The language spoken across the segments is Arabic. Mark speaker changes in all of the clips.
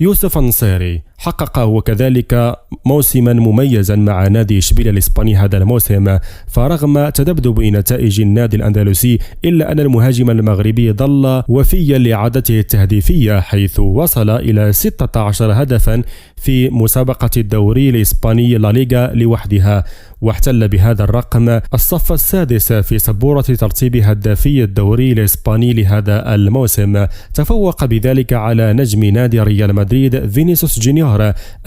Speaker 1: يوسف النصيري حقق وكذلك موسما مميزا مع نادي إشبيلية الإسباني هذا الموسم، فرغم تذبذب نتائج النادي الأندلسي إلا أن المهاجم المغربي ظل وفيا لعادته التهديفية، حيث وصل إلى 16 هدفا في مسابقة الدوري الإسباني لا ليغا لوحدها، واحتل بهذا الرقم الصف السادس في سبورة ترتيب هدافي الدوري الإسباني لهذا الموسم. تفوق بذلك على نجم نادي ريال مدريد فينيسيوس جونيور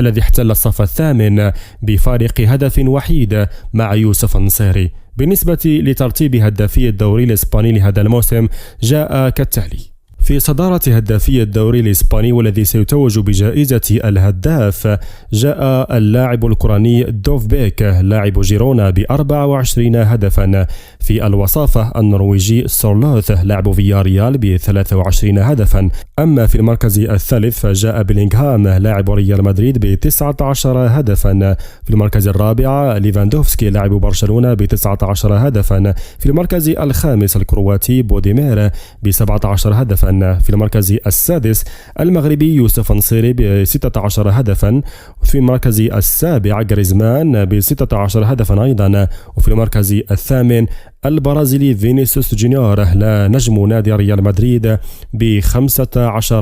Speaker 1: الذي احتل الصف الثامن بفارق هدف وحيد مع يوسف النصيري. بالنسبة لترتيب هدافي الدوري الإسباني لهذا الموسم جاء كالتالي: في صدارة هدافي الدوري الإسباني والذي سيتوج بجائزة الهداف جاء اللاعب الأوكراني دوف بيك لاعب جيرونا ب24 هدفا. في الوصافة النرويجي سورلوث لاعب فياريال ب23 هدفا. أما في المركز الثالث فجاء بيلينغهام لاعب ريال مدريد ب19 هدفا. في المركز الرابع ليفاندوفسكي لاعب برشلونة ب19 هدفا. في المركز الخامس الكرواتي بوديمير ب17 هدفا. في المركز السادس المغربي يوسف النصيري ب16 هدفا. في المركز السابع غريزمان ب16 هدفا أيضا. وفي المركز الثامن البرازيلي فينيسيوس جونيور لا نجم نادي ريال مدريد ب15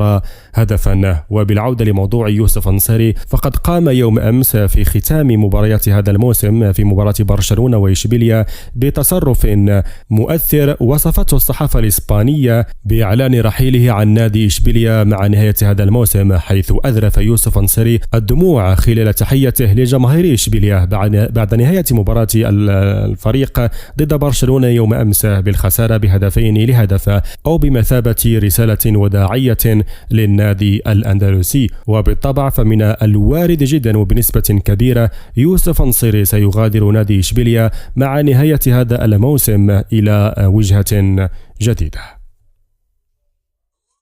Speaker 1: هدفا. وبالعودة لموضوع يوسف النصيري، فقد قام يوم أمس في ختام مباريات هذا الموسم في مباراة برشلونة وإشبيلية بتصرف مؤثر وصفته الصحافة الإسبانية بإعلان رحيله عن نادي إشبيلية مع نهاية هذا الموسم، حيث أذرف يوسف النصيري الدموع خلال تحيته لجماهير إشبيلية بعد نهاية مباراة الفريق ضد برشلونة يوم أمس بالخسارة ب2-0 أو بمثابة رسالة وداعية للنادي الأندلسي. وبالطبع فمن الوارد جدا وبنسبة كبيرة يوسف النصيري سيغادر نادي إشبيلية مع نهاية هذا الموسم إلى وجهة جديدة.